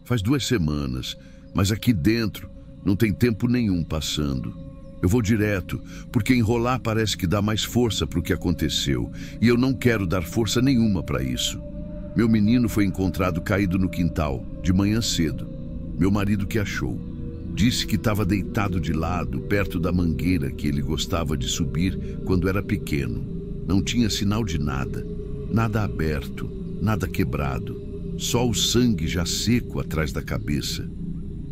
Faz 2 semanas, mas aqui dentro não tem tempo nenhum passando. Eu vou direto, porque enrolar parece que dá mais força para o que aconteceu, e eu não quero dar força nenhuma para isso. Meu menino foi encontrado caído no quintal, de manhã cedo. Meu marido que achou. Disse que estava deitado de lado, perto da mangueira que ele gostava de subir quando era pequeno. Não tinha sinal de nada, nada aberto, nada quebrado. Só o sangue já seco atrás da cabeça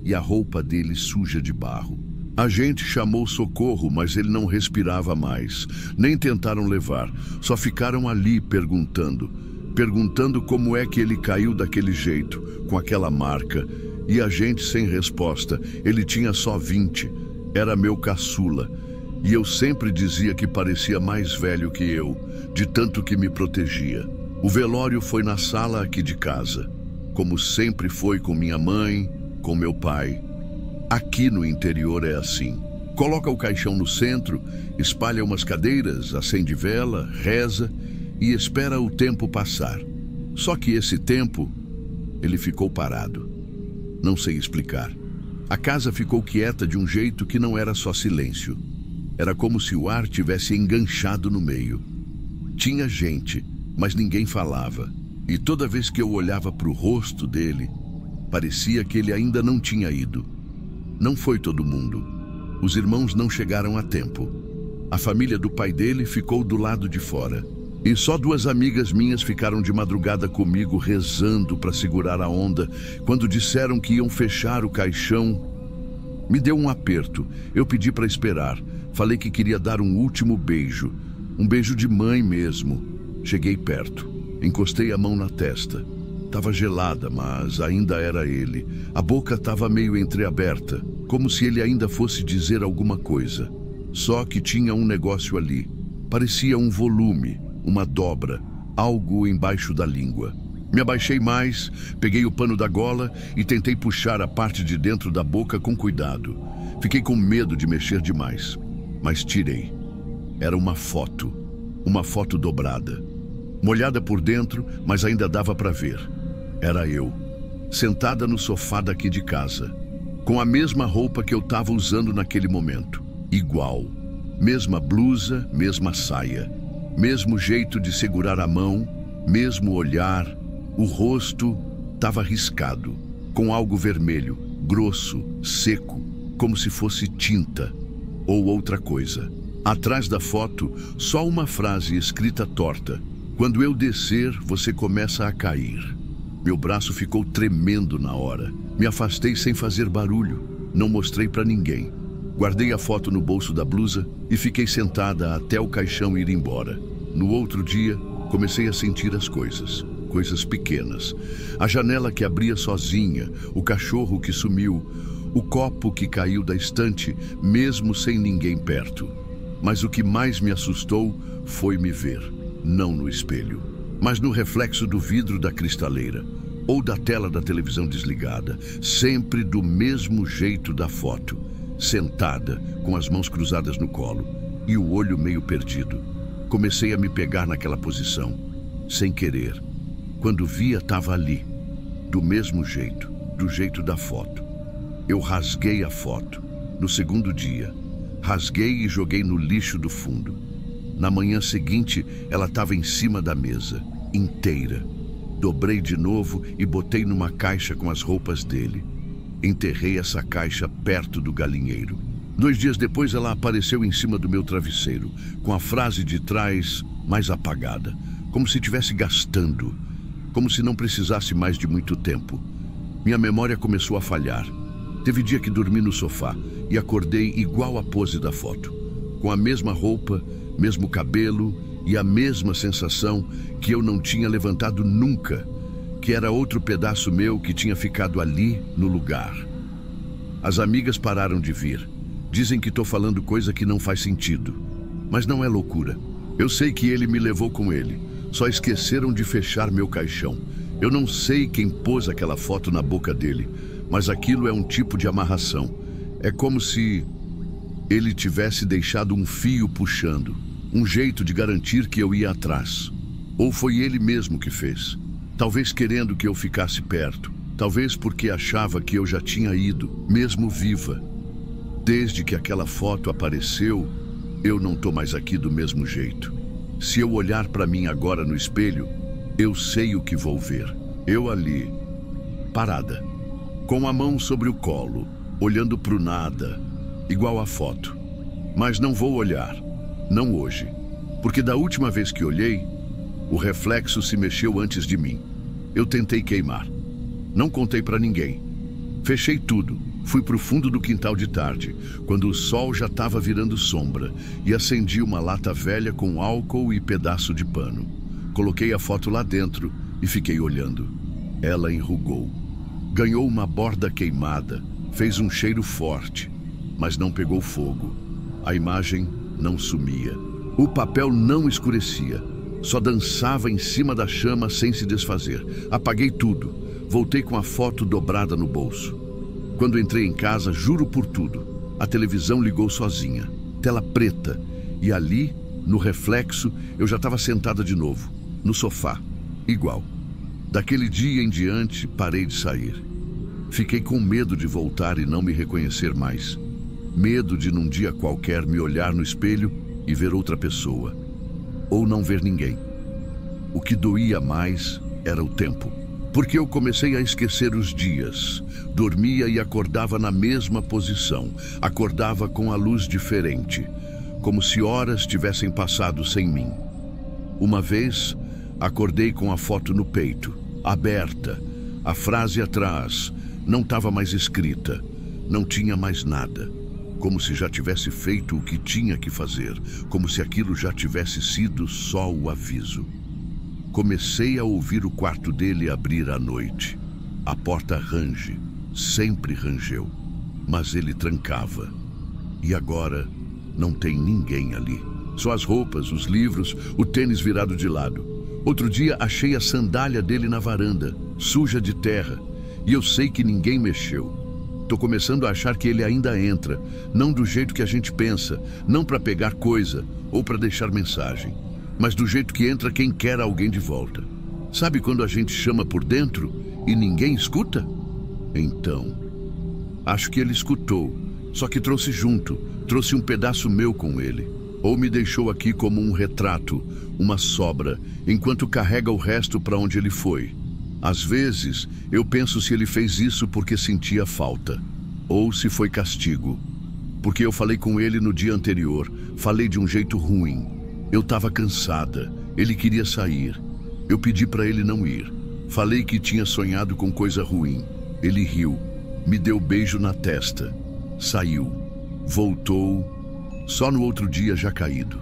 e a roupa dele suja de barro. A gente chamou socorro, mas ele não respirava mais. Nem tentaram levar, só ficaram ali perguntando como é que ele caiu daquele jeito, com aquela marca. E a gente sem resposta. Ele tinha só 20, era meu caçula. E eu sempre dizia que parecia mais velho que eu, de tanto que me protegia. O velório foi na sala aqui de casa, como sempre foi com minha mãe, com meu pai. Aqui no interior é assim. Coloca o caixão no centro, espalha umas cadeiras, acende vela, reza e espera o tempo passar. Só que esse tempo, ele ficou parado. Não sei explicar. A casa ficou quieta de um jeito que não era só silêncio. Era como se o ar tivesse enganchado no meio. Tinha gente, mas ninguém falava. E toda vez que eu olhava para o rosto dele, parecia que ele ainda não tinha ido. Não foi todo mundo. Os irmãos não chegaram a tempo. A família do pai dele ficou do lado de fora. E só 2 amigas minhas ficaram de madrugada comigo rezando para segurar a onda. Quando disseram que iam fechar o caixão, me deu um aperto. Eu pedi para esperar. Falei que queria dar um último beijo. Um beijo de mãe mesmo. Cheguei perto. Encostei a mão na testa. Tava gelada, mas ainda era ele. A boca estava meio entreaberta, como se ele ainda fosse dizer alguma coisa. Só que tinha um negócio ali. Parecia um volume, uma dobra, algo embaixo da língua. Me abaixei mais, peguei o pano da gola e tentei puxar a parte de dentro da boca com cuidado. Fiquei com medo de mexer demais, mas tirei. Era uma foto dobrada. Molhada por dentro, mas ainda dava para ver. Era eu, sentada no sofá daqui de casa, com a mesma roupa que eu estava usando naquele momento. Igual. Mesma blusa, mesma saia. Mesmo jeito de segurar a mão, mesmo olhar. O rosto estava riscado, com algo vermelho, grosso, seco, como se fosse tinta ou outra coisa. Atrás da foto, só uma frase escrita torta. Quando eu descer, você começa a cair. Meu braço ficou tremendo na hora. Me afastei sem fazer barulho. Não mostrei para ninguém. Guardei a foto no bolso da blusa e fiquei sentada até o caixão ir embora. No outro dia, comecei a sentir as coisas pequenas. A janela que abria sozinha, o cachorro que sumiu, o copo que caiu da estante, mesmo sem ninguém perto. Mas o que mais me assustou foi me ver, não no espelho, mas no reflexo do vidro da cristaleira ou da tela da televisão desligada, sempre do mesmo jeito da foto, sentada, com as mãos cruzadas no colo e o olho meio perdido. Comecei a me pegar naquela posição, sem querer. Quando via, estava ali, do mesmo jeito, do jeito da foto. Eu rasguei a foto. No segundo dia, rasguei e joguei no lixo do fundo. Na manhã seguinte, ela estava em cima da mesa, inteira. Dobrei de novo e botei numa caixa com as roupas dele. Enterrei essa caixa perto do galinheiro. 2 dias depois, ela apareceu em cima do meu travesseiro, com a frase de trás mais apagada, como se estivesse gastando, como se não precisasse mais de muito tempo. Minha memória começou a falhar. Teve dia que dormi no sofá e acordei igual à pose da foto, com a mesma roupa, mesmo cabelo e a mesma sensação que eu não tinha levantado nunca, que era outro pedaço meu que tinha ficado ali no lugar. As amigas pararam de vir. Dizem que estou falando coisa que não faz sentido, mas não é loucura. Eu sei que ele me levou com ele. Só esqueceram de fechar meu caixão. Eu não sei quem pôs aquela foto na boca dele, mas aquilo é um tipo de amarração. É como se ele tivesse deixado um fio puxando, um jeito de garantir que eu ia atrás. Ou foi ele mesmo que fez, talvez querendo que eu ficasse perto, Talvez porque achava que eu já tinha ido, mesmo viva. Desde que aquela foto apareceu, eu não tô mais aqui do mesmo jeito. Se eu olhar para mim agora no espelho, eu sei o que vou ver. Eu ali, parada, com a mão sobre o colo, olhando pro nada, igual a foto. Mas não vou olhar, não hoje, porque da última vez que olhei, o reflexo se mexeu antes de mim. Eu tentei queimar. Não contei para ninguém. Fechei tudo. Fui pro fundo do quintal de tarde, quando o sol já estava virando sombra, e acendi uma lata velha com álcool e pedaço de pano. Coloquei a foto lá dentro e fiquei olhando. Ela enrugou. Ganhou uma borda queimada, fez um cheiro forte, mas não pegou fogo. A imagem não sumia. O papel não escurecia. Só dançava em cima da chama sem se desfazer. Apaguei tudo. Voltei com a foto dobrada no bolso. Quando entrei em casa, juro por tudo, a televisão ligou sozinha. Tela preta. E ali, no reflexo, eu já estava sentada de novo. No sofá. Igual. Daquele dia em diante, parei de sair. Fiquei com medo de voltar e não me reconhecer mais. Medo de num dia qualquer me olhar no espelho e ver outra pessoa. Ou não ver ninguém. O que doía mais era o tempo. Porque eu comecei a esquecer os dias. Dormia e acordava na mesma posição. Acordava com a luz diferente. Como se horas tivessem passado sem mim. Uma vez, acordei com a foto no peito, aberta. A frase atrás não estava mais escrita. Não tinha mais nada. Como se já tivesse feito o que tinha que fazer. Como se aquilo já tivesse sido só o aviso. Comecei a ouvir o quarto dele abrir à noite. A porta range, sempre rangeu, mas ele trancava. E agora não tem ninguém ali. Só as roupas, os livros, o tênis virado de lado. Outro dia achei a sandália dele na varanda, suja de terra, e eu sei que ninguém mexeu. Tô começando a achar que ele ainda entra, não do jeito que a gente pensa, não para pegar coisa ou para deixar mensagem, mas do jeito que entra quem quer alguém de volta. Sabe quando a gente chama por dentro e ninguém escuta? Então, acho que ele escutou, só que trouxe junto, trouxe um pedaço meu com ele. Ou me deixou aqui como um retrato, uma sobra, enquanto carrega o resto para onde ele foi. Às vezes, eu penso se ele fez isso porque sentia falta, ou se foi castigo. Porque eu falei com ele no dia anterior, falei de um jeito ruim. Eu estava cansada, ele queria sair. Eu pedi para ele não ir. Falei que tinha sonhado com coisa ruim. Ele riu, me deu beijo na testa. Saiu, voltou, só no outro dia já caído.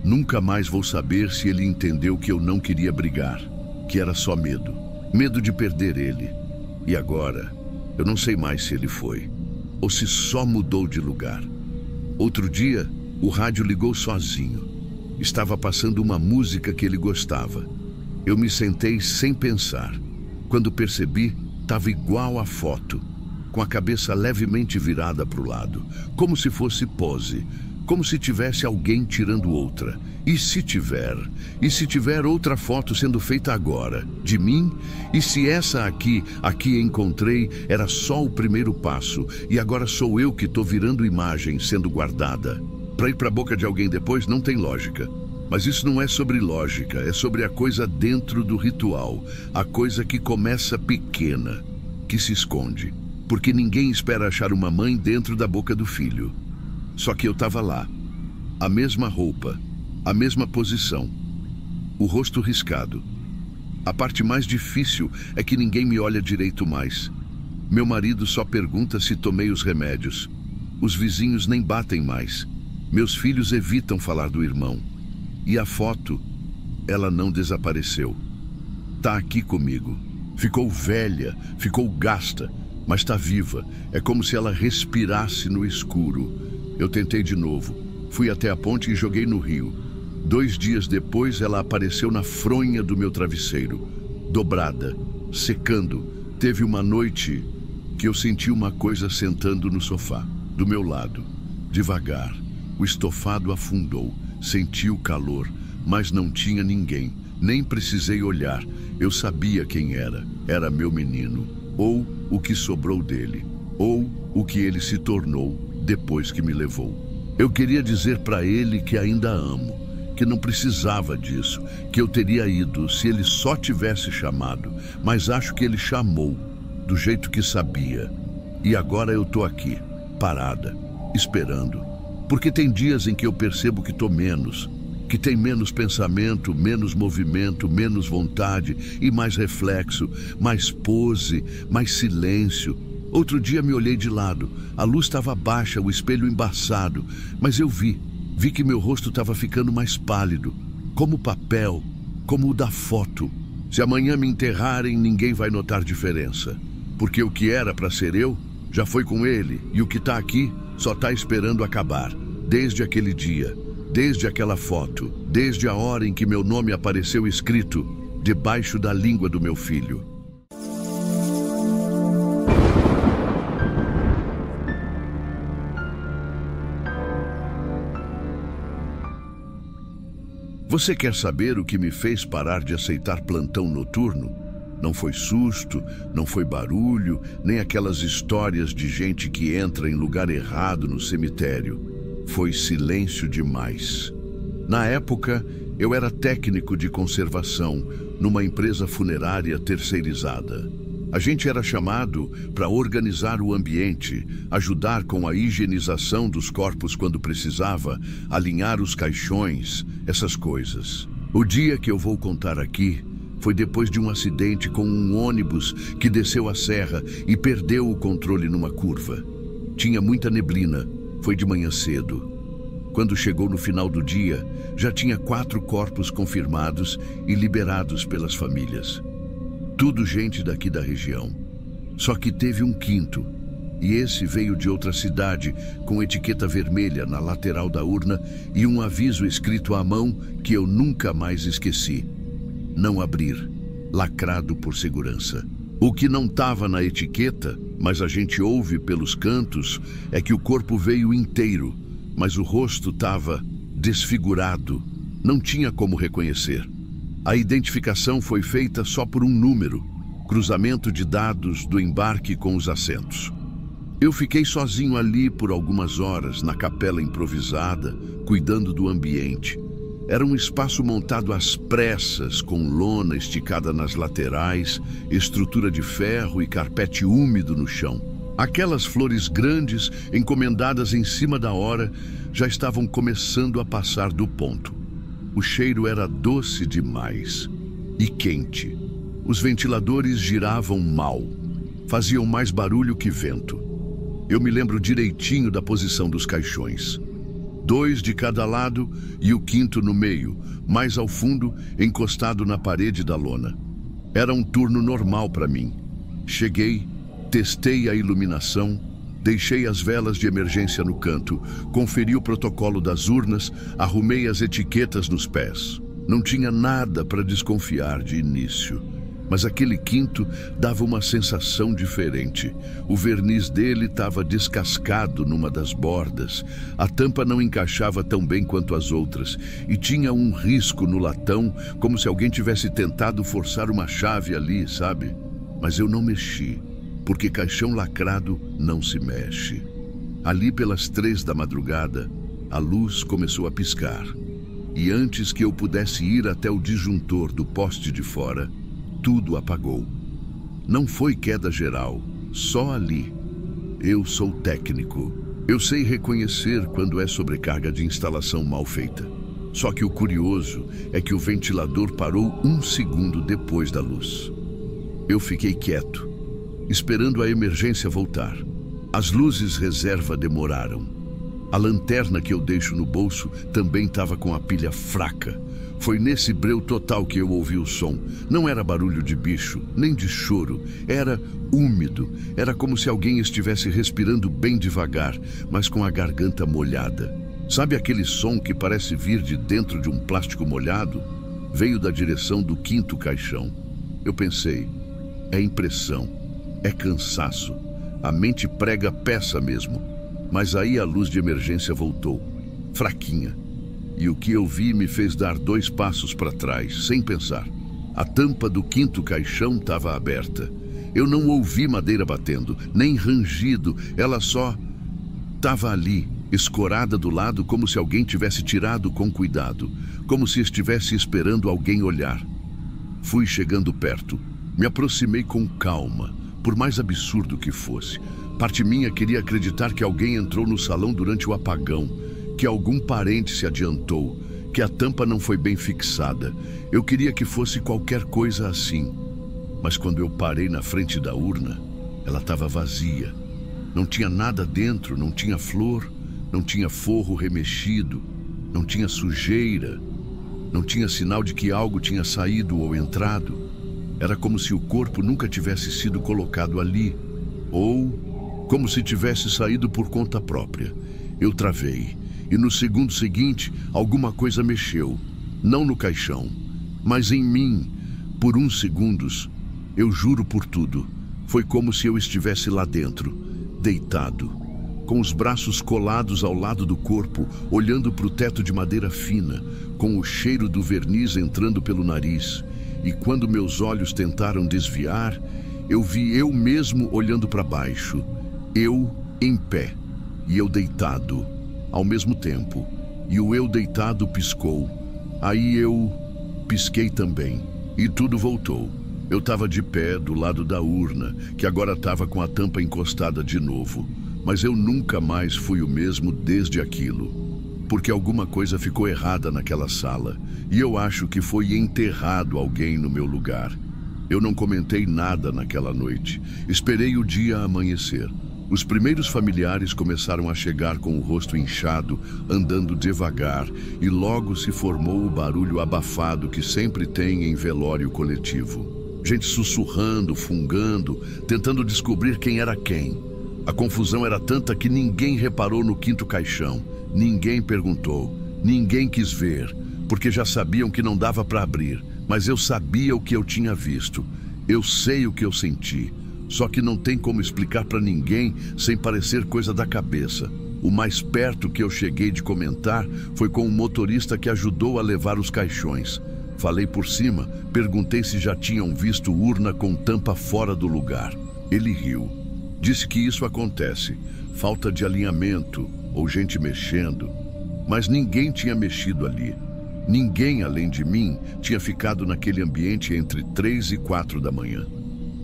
Nunca mais vou saber se ele entendeu que eu não queria brigar, que era só medo. Medo de perder ele. E agora, eu não sei mais se ele foi, ou se só mudou de lugar. Outro dia, o rádio ligou sozinho. Estava passando uma música que ele gostava. Eu me sentei sem pensar. Quando percebi, estava igual à foto, com a cabeça levemente virada para o lado, como se fosse pose, como se tivesse alguém tirando outra. E se tiver? E se tiver outra foto sendo feita agora, de mim? E se essa aqui encontrei, era só o primeiro passo, e agora sou eu que estou virando imagem, sendo guardada? Para ir para a boca de alguém depois não tem lógica. Mas isso não é sobre lógica, é sobre a coisa dentro do ritual, a coisa que começa pequena, que se esconde. Porque ninguém espera achar uma mãe dentro da boca do filho. Só que eu estava lá, a mesma roupa, a mesma posição, o rosto riscado. A parte mais difícil é que ninguém me olha direito mais. Meu marido só pergunta se tomei os remédios. Os vizinhos nem batem mais. Meus filhos evitam falar do irmão. E a foto, ela não desapareceu. Tá aqui comigo. Ficou velha, ficou gasta, mas tá viva. É como se ela respirasse no escuro. Eu tentei de novo. Fui até a ponte e joguei no rio. 2 dias depois, ela apareceu na fronha do meu travesseiro, dobrada, secando. Teve uma noite que eu senti uma coisa sentando no sofá, do meu lado. Devagar, o estofado afundou. Senti o calor, mas não tinha ninguém. Nem precisei olhar. Eu sabia quem era. Era meu menino. ou o que sobrou dele, ou o que ele se tornou depois que me levou. Eu queria dizer para ele que ainda amo, que não precisava disso, que eu teria ido se ele só tivesse chamado, mas acho que ele chamou, do jeito que sabia. E agora eu tô aqui, parada, esperando. Porque tem dias em que eu percebo que tô menos, que tem menos pensamento, menos movimento, menos vontade e mais reflexo, mais pose, mais silêncio. Outro dia me olhei de lado, a luz estava baixa, o espelho embaçado, mas eu vi que meu rosto estava ficando mais pálido, como papel, como o da foto. Se amanhã me enterrarem, ninguém vai notar diferença, porque o que era para ser eu já foi com ele, e o que está aqui só está esperando acabar, desde aquele dia, desde aquela foto, desde a hora em que meu nome apareceu escrito debaixo da língua do meu filho. Você quer saber o que me fez parar de aceitar plantão noturno? Não foi susto, não foi barulho, nem aquelas histórias de gente que entra em lugar errado no cemitério. Foi silêncio demais. Na época, eu era técnico de conservação numa empresa funerária terceirizada. A gente era chamado para organizar o ambiente, ajudar com a higienização dos corpos quando precisava, alinhar os caixões, essas coisas. O dia que eu vou contar aqui foi depois de um acidente com um ônibus que desceu a serra e perdeu o controle numa curva. Tinha muita neblina, foi de manhã cedo. Quando chegou no final do dia, já tinha 4 corpos confirmados e liberados pelas famílias. Tudo gente daqui da região. Só que teve um 5º, e esse veio de outra cidade, com etiqueta vermelha na lateral da urna e um aviso escrito à mão que eu nunca mais esqueci. Não abrir, lacrado por segurança. O que não estava na etiqueta, mas a gente ouve pelos cantos, é que o corpo veio inteiro, mas o rosto estava desfigurado. Não tinha como reconhecer. A identificação foi feita só por um número, cruzamento de dados do embarque com os assentos. Eu fiquei sozinho ali por algumas horas, na capela improvisada, cuidando do ambiente. Era um espaço montado às pressas, com lona esticada nas laterais, estrutura de ferro e carpete úmido no chão. Aquelas flores grandes, encomendadas em cima da hora, já estavam começando a passar do ponto. O cheiro era doce demais e quente. Os ventiladores giravam mal, faziam mais barulho que vento. Eu me lembro direitinho da posição dos caixões. 2 de cada lado e o 5º no meio, mais ao fundo, encostado na parede da lona. Era um turno normal para mim. Cheguei, testei a iluminação, deixei as velas de emergência no canto, conferi o protocolo das urnas, arrumei as etiquetas nos pés. Não tinha nada para desconfiar de início, mas aquele 5º dava uma sensação diferente. O verniz dele estava descascado numa das bordas, a tampa não encaixava tão bem quanto as outras e tinha um risco no latão, como se alguém tivesse tentado forçar uma chave ali, sabe? Mas eu não mexi, porque caixão lacrado não se mexe. Ali pelas 3 da madrugada, a luz começou a piscar. E antes que eu pudesse ir até o disjuntor do poste de fora, tudo apagou. Não foi queda geral, só ali. Eu sou técnico. Eu sei reconhecer quando é sobrecarga de instalação mal feita. Só que o curioso é que o ventilador parou 1 segundo depois da luz. Eu fiquei quieto, esperando a emergência voltar. As luzes reserva demoraram. A lanterna que eu deixo no bolso também estava com a pilha fraca. Foi nesse breu total que eu ouvi o som. Não era barulho de bicho, nem de choro. Era úmido. Era como se alguém estivesse respirando bem devagar, mas com a garganta molhada. Sabe aquele som que parece vir de dentro de um plástico molhado? Veio da direção do 5º caixão. Eu pensei, é impressão, é cansaço. A mente prega peça mesmo. Mas aí a luz de emergência voltou, fraquinha. E o que eu vi me fez dar 2 passos para trás, sem pensar. A tampa do 5º caixão estava aberta. Eu não ouvi madeira batendo, nem rangido. Ela só estava ali, escorada do lado, como se alguém tivesse tirado com cuidado, como se estivesse esperando alguém olhar. Fui chegando perto. Me aproximei com calma, por mais absurdo que fosse. Parte minha queria acreditar que alguém entrou no salão durante o apagão, que algum parente se adiantou, que a tampa não foi bem fixada. Eu queria que fosse qualquer coisa assim. Mas quando eu parei na frente da urna, ela estava vazia. Não tinha nada dentro, não tinha flor, não tinha forro remexido, não tinha sujeira, não tinha sinal de que algo tinha saído ou entrado. Era como se o corpo nunca tivesse sido colocado ali, ou como se tivesse saído por conta própria. Eu travei, e no segundo seguinte, alguma coisa mexeu. Não no caixão, mas em mim. Por uns segundos, eu juro por tudo, foi como se eu estivesse lá dentro, deitado, com os braços colados ao lado do corpo, olhando para o teto de madeira fina, com o cheiro do verniz entrando pelo nariz. E quando meus olhos tentaram desviar, eu vi eu mesmo olhando para baixo, eu em pé, e eu deitado, ao mesmo tempo. E o eu deitado piscou. Aí eu pisquei também, e tudo voltou. Eu estava de pé do lado da urna, que agora estava com a tampa encostada de novo. Mas eu nunca mais fui o mesmo desde aquilo. Porque alguma coisa ficou errada naquela sala, e eu acho que foi enterrado alguém no meu lugar. Eu não comentei nada naquela noite. Esperei o dia amanhecer. Os primeiros familiares começaram a chegar com o rosto inchado, andando devagar, e logo se formou o barulho abafado que sempre tem em velório coletivo. Gente sussurrando, fungando, tentando descobrir quem era quem. A confusão era tanta que ninguém reparou no quinto caixão. Ninguém perguntou, ninguém quis ver, porque já sabiam que não dava para abrir. Mas eu sabia o que eu tinha visto. Eu sei o que eu senti. Só que não tem como explicar para ninguém sem parecer coisa da cabeça. O mais perto que eu cheguei de comentar foi com o motorista que ajudou a levar os caixões. Falei por cima, perguntei se já tinham visto urna com tampa fora do lugar. Ele riu. Disse que isso acontece. Falta de alinhamento ou gente mexendo. Mas ninguém tinha mexido ali. Ninguém, além de mim, tinha ficado naquele ambiente entre 3 e 4 da manhã.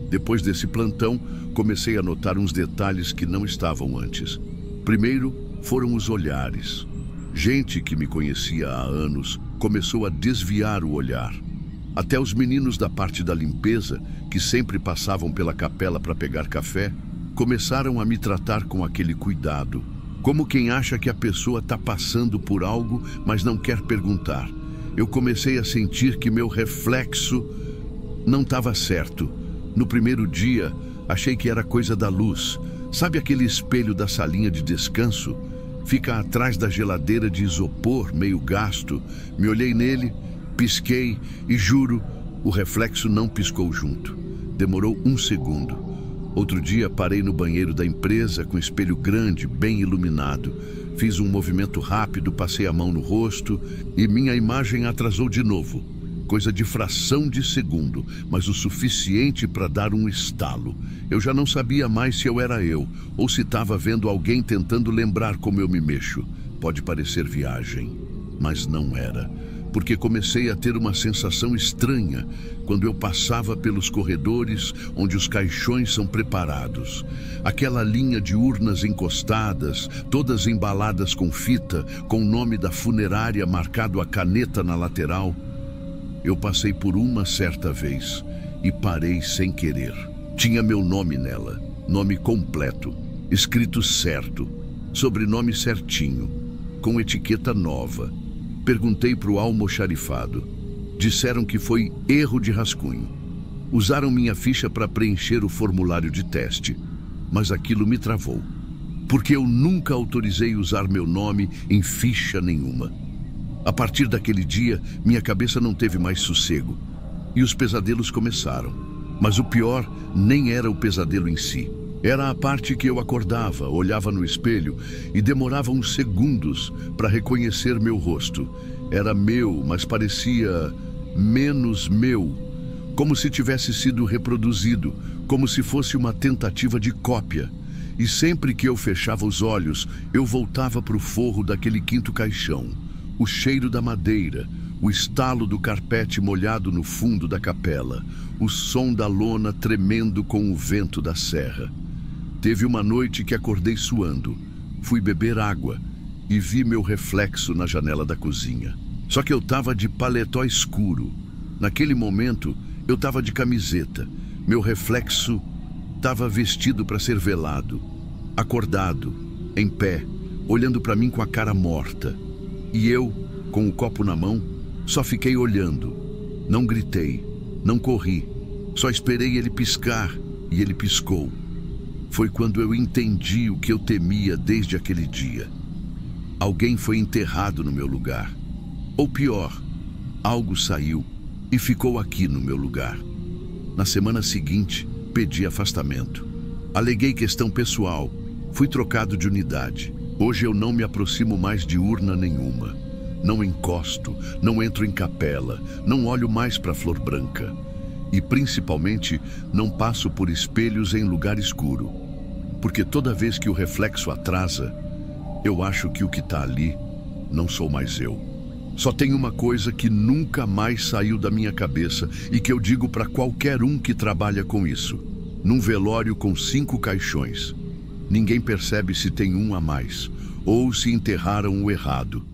Depois desse plantão, comecei a notar uns detalhes que não estavam antes. Primeiro, foram os olhares. Gente que me conhecia há anos começou a desviar o olhar. Até os meninos da parte da limpeza, que sempre passavam pela capela para pegar café, começaram a me tratar com aquele cuidado, como quem acha que a pessoa está passando por algo, mas não quer perguntar. Eu comecei a sentir que meu reflexo não estava certo. No primeiro dia, achei que era coisa da luz. Sabe aquele espelho da salinha de descanso? Fica atrás da geladeira de isopor, meio gasto. Me olhei nele, pisquei e juro, o reflexo não piscou junto. Demorou um segundo. Outro dia parei no banheiro da empresa com espelho grande, bem iluminado. Fiz um movimento rápido, passei a mão no rosto e minha imagem atrasou de novo. Coisa de fração de segundo, mas o suficiente para dar um estalo. Eu já não sabia mais se eu era eu ou se estava vendo alguém tentando lembrar como eu me mexo. Pode parecer viagem, mas não era. Porque comecei a ter uma sensação estranha quando eu passava pelos corredores onde os caixões são preparados. Aquela linha de urnas encostadas, todas embaladas com fita, com o nome da funerária marcado a caneta na lateral. Eu passei por uma certa vez e parei sem querer. Tinha meu nome nela, nome completo, escrito certo, sobrenome certinho, com etiqueta nova. Perguntei para o almoxarifado. Disseram que foi erro de rascunho. Usaram minha ficha para preencher o formulário de teste, mas aquilo me travou, porque eu nunca autorizei usar meu nome em ficha nenhuma. A partir daquele dia, minha cabeça não teve mais sossego, e os pesadelos começaram. Mas o pior nem era o pesadelo em si. Era a parte que eu acordava, olhava no espelho e demorava uns segundos para reconhecer meu rosto. Era meu, mas parecia menos meu. como se tivesse sido reproduzido, como se fosse uma tentativa de cópia. E sempre que eu fechava os olhos, eu voltava para o forro daquele quinto caixão, o cheiro da madeira, o estalo do carpete molhado no fundo da capela, o som da lona tremendo com o vento da serra. Teve uma noite que acordei suando. Fui beber água e vi meu reflexo na janela da cozinha. Só que eu estava de paletó escuro. Naquele momento, eu estava de camiseta. Meu reflexo estava vestido para ser velado, acordado, em pé, olhando para mim com a cara morta. E eu, com o copo na mão, só fiquei olhando. Não gritei, não corri. Só esperei ele piscar e ele piscou. Foi quando eu entendi o que eu temia desde aquele dia. Alguém foi enterrado no meu lugar. Ou pior, algo saiu e ficou aqui no meu lugar. Na semana seguinte, pedi afastamento. Aleguei questão pessoal. Fui trocado de unidade. Hoje eu não me aproximo mais de urna nenhuma. Não encosto, não entro em capela, não olho mais para a flor branca. E principalmente, não passo por espelhos em lugar escuro. Porque toda vez que o reflexo atrasa, eu acho que o que está ali não sou mais eu. Só tem uma coisa que nunca mais saiu da minha cabeça e que eu digo para qualquer um que trabalha com isso. Num velório com 5 caixões, ninguém percebe se tem um a mais ou se enterraram o errado.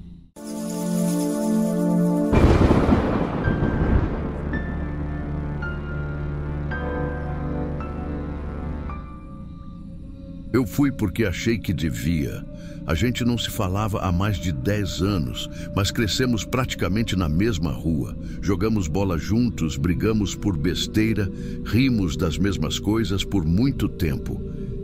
Eu fui porque achei que devia. A gente não se falava há mais de 10 anos, mas crescemos praticamente na mesma rua. Jogamos bola juntos, brigamos por besteira, rimos das mesmas coisas por muito tempo.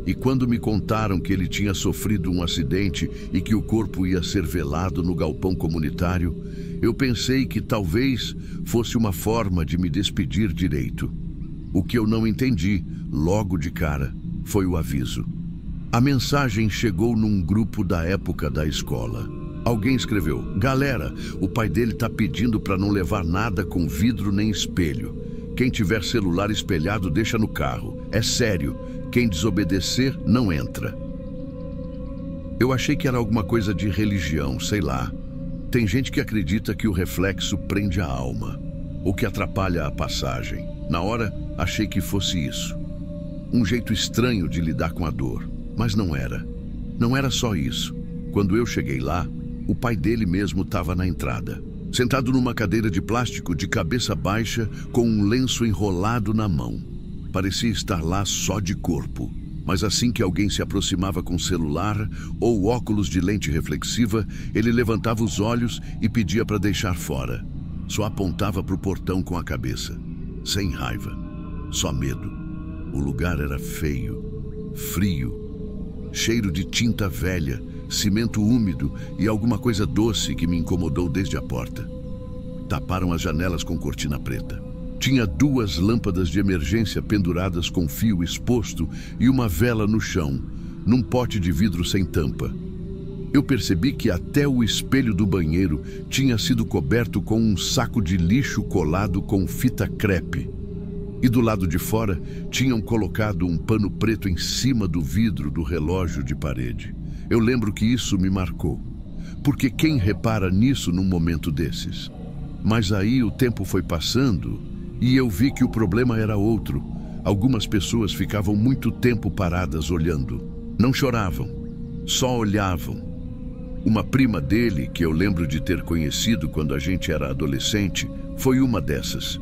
E quando me contaram que ele tinha sofrido um acidente e que o corpo ia ser velado no galpão comunitário, eu pensei que talvez fosse uma forma de me despedir direito. O que eu não entendi, logo de cara, foi o aviso. A mensagem chegou num grupo da época da escola. Alguém escreveu: "Galera, o pai dele tá pedindo para não levar nada com vidro nem espelho. Quem tiver celular espelhado deixa no carro. É sério, quem desobedecer não entra." Eu achei que era alguma coisa de religião, sei lá. Tem gente que acredita que o reflexo prende a alma, ou que atrapalha a passagem. Na hora, achei que fosse isso. Um jeito estranho de lidar com a dor. Mas não era. Não era só isso. Quando eu cheguei lá, o pai dele mesmo estava na entrada, sentado numa cadeira de plástico de cabeça baixa, com um lenço enrolado na mão. Parecia estar lá só de corpo. Mas assim que alguém se aproximava com celular ou óculos de lente reflexiva, ele levantava os olhos e pedia para deixar fora. Só apontava para o portão com a cabeça. Sem raiva. Só medo. O lugar era feio, frio, cheiro de tinta velha, cimento úmido e alguma coisa doce que me incomodou desde a porta. Taparam as janelas com cortina preta. Tinha 2 lâmpadas de emergência penduradas com fio exposto e uma vela no chão, num pote de vidro sem tampa. Eu percebi que até o espelho do banheiro tinha sido coberto com um saco de lixo colado com fita crepe. E do lado de fora, tinham colocado um pano preto em cima do vidro do relógio de parede. Eu lembro que isso me marcou. Porque quem repara nisso num momento desses? Mas aí o tempo foi passando e eu vi que o problema era outro. Algumas pessoas ficavam muito tempo paradas olhando. Não choravam, só olhavam. Uma prima dele, que eu lembro de ter conhecido quando a gente era adolescente, foi uma dessas.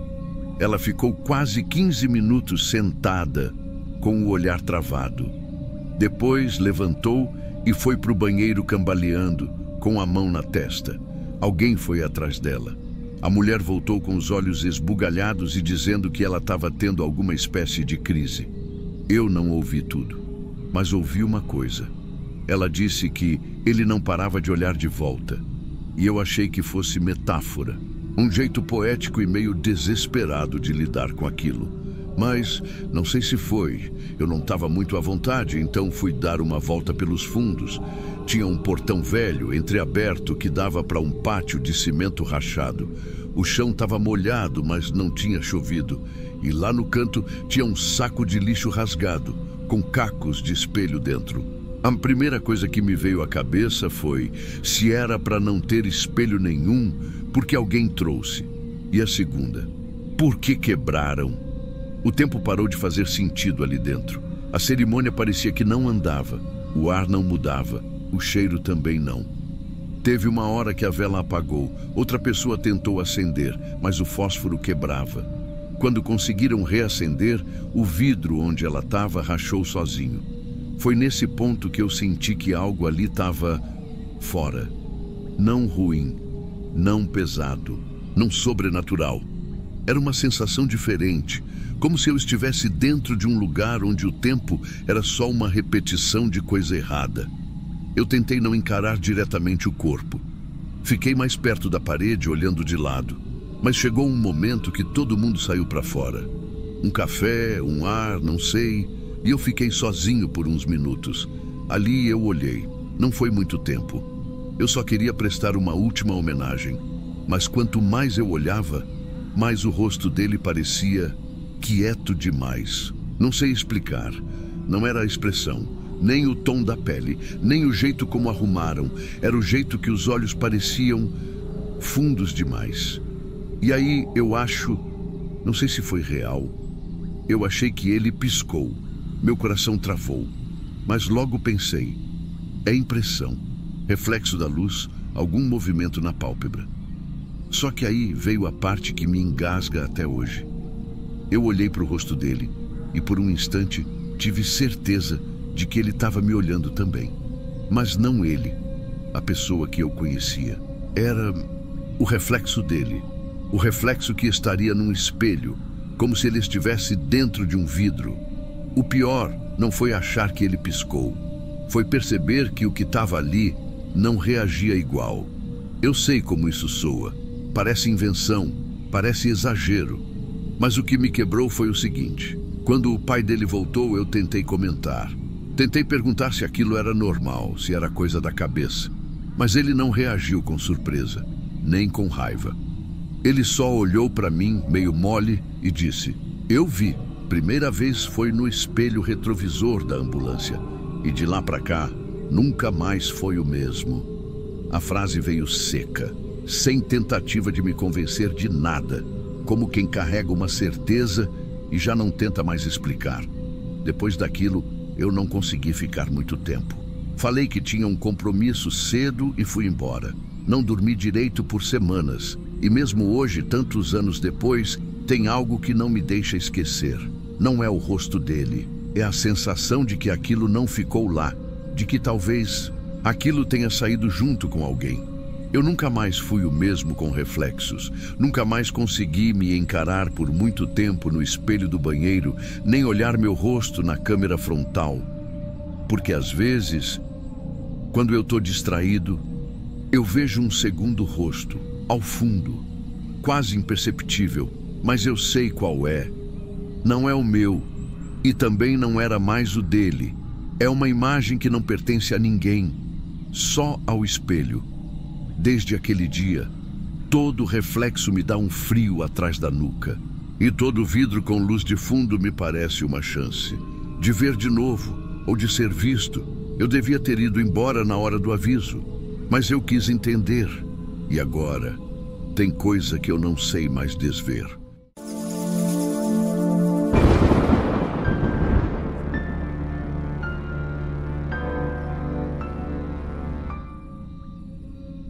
Ela ficou quase 15 minutos sentada, com o olhar travado. Depois levantou e foi para o banheiro cambaleando, com a mão na testa. Alguém foi atrás dela. A mulher voltou com os olhos esbugalhados e dizendo que ela estava tendo alguma espécie de crise. Eu não ouvi tudo, mas ouvi uma coisa. Ela disse que ele não parava de olhar de volta. E eu achei que fosse metáfora. Um jeito poético e meio desesperado de lidar com aquilo. Mas não sei se foi. Eu não estava muito à vontade, então fui dar uma volta pelos fundos. Tinha um portão velho, entreaberto, que dava para um pátio de cimento rachado. O chão estava molhado, mas não tinha chovido. E lá no canto tinha um saco de lixo rasgado, com cacos de espelho dentro. A primeira coisa que me veio à cabeça foi: se era para não ter espelho nenhum, por que alguém trouxe? E a segunda: por que quebraram? O tempo parou de fazer sentido ali dentro. A cerimônia parecia que não andava. O ar não mudava. O cheiro também não. Teve uma hora que a vela apagou. Outra pessoa tentou acender, mas o fósforo quebrava. Quando conseguiram reacender, o vidro onde ela estava rachou sozinho. Foi nesse ponto que eu senti que algo ali estava fora. Não ruim, não pesado, não sobrenatural. Era uma sensação diferente, como se eu estivesse dentro de um lugar onde o tempo era só uma repetição de coisa errada. Eu tentei não encarar diretamente o corpo. Fiquei mais perto da parede, olhando de lado. Mas chegou um momento que todo mundo saiu para fora. Um café, um ar, não sei. E eu fiquei sozinho por uns minutos. Ali eu olhei. Não foi muito tempo. Eu só queria prestar uma última homenagem. Mas quanto mais eu olhava, mais o rosto dele parecia quieto demais. Não sei explicar. Não era a expressão, nem o tom da pele, nem o jeito como arrumaram. Era o jeito que os olhos pareciam fundos demais. E aí eu acho, não sei se foi real, eu achei que ele piscou. Meu coração travou. Mas logo pensei, é impressão, reflexo da luz, algum movimento na pálpebra. Só que aí veio a parte que me engasga até hoje. Eu olhei para o rosto dele e por um instante tive certeza de que ele estava me olhando também. Mas não ele, a pessoa que eu conhecia. Era o reflexo dele, o reflexo que estaria num espelho, como se ele estivesse dentro de um vidro. O pior não foi achar que ele piscou, foi perceber que o que estava ali não reagia igual. Eu sei como isso soa, parece invenção, parece exagero, mas o que me quebrou foi o seguinte: quando o pai dele voltou, eu tentei comentar. Tentei perguntar se aquilo era normal, se era coisa da cabeça, mas ele não reagiu com surpresa, nem com raiva. Ele só olhou para mim, meio mole, e disse: eu vi. Primeira vez foi no espelho retrovisor da ambulância. E de lá para cá, nunca mais foi o mesmo. A frase veio seca, sem tentativa de me convencer de nada, como quem carrega uma certeza e já não tenta mais explicar. Depois daquilo, eu não consegui ficar muito tempo. Falei que tinha um compromisso cedo e fui embora. Não dormi direito por semanas. E mesmo hoje, tantos anos depois, tem algo que não me deixa esquecer. Não é o rosto dele, é a sensação de que aquilo não ficou lá, de que talvez aquilo tenha saído junto com alguém. Eu nunca mais fui o mesmo com reflexos, nunca mais consegui me encarar por muito tempo no espelho do banheiro, nem olhar meu rosto na câmera frontal. Porque às vezes, quando eu estou distraído, eu vejo um segundo rosto, ao fundo, quase imperceptível, mas eu sei qual é. Não é o meu, e também não era mais o dele. É uma imagem que não pertence a ninguém, só ao espelho. Desde aquele dia, todo reflexo me dá um frio atrás da nuca. E todo vidro com luz de fundo me parece uma chance de ver de novo, ou de ser visto. Eu devia ter ido embora na hora do aviso, mas eu quis entender. E agora, tem coisa que eu não sei mais desver.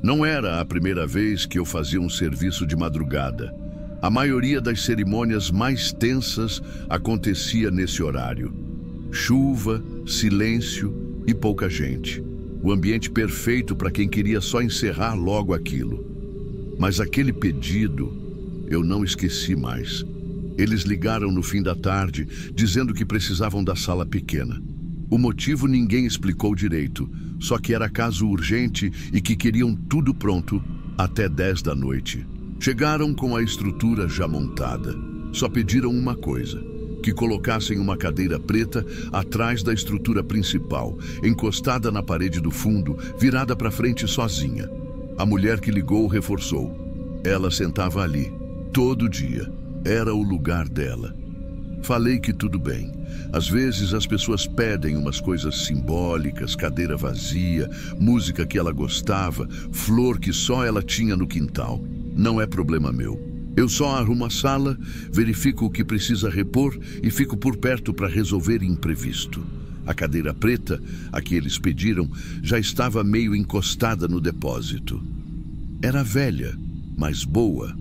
Não era a primeira vez que eu fazia um serviço de madrugada. A maioria das cerimônias mais tensas acontecia nesse horário. Chuva, silêncio e pouca gente. O ambiente perfeito para quem queria só encerrar logo aquilo. Mas aquele pedido eu não esqueci mais. Eles ligaram no fim da tarde, dizendo que precisavam da sala pequena. O motivo ninguém explicou direito, só que era caso urgente e que queriam tudo pronto até 10 da noite. Chegaram com a estrutura já montada. Só pediram uma coisa: que colocassem uma cadeira preta atrás da estrutura principal, encostada na parede do fundo, virada para frente sozinha. A mulher que ligou reforçou: Ela sentava ali, todo dia. Era o lugar dela. Falei que tudo bem. Às vezes as pessoas pedem umas coisas simbólicas, cadeira vazia, música que ela gostava, flor que só ela tinha no quintal. Não é problema meu. Eu só arrumo a sala, verifico o que precisa repor e fico por perto para resolver imprevisto. A cadeira preta, a que eles pediram, já estava meio encostada no depósito. Era velha, mas boa.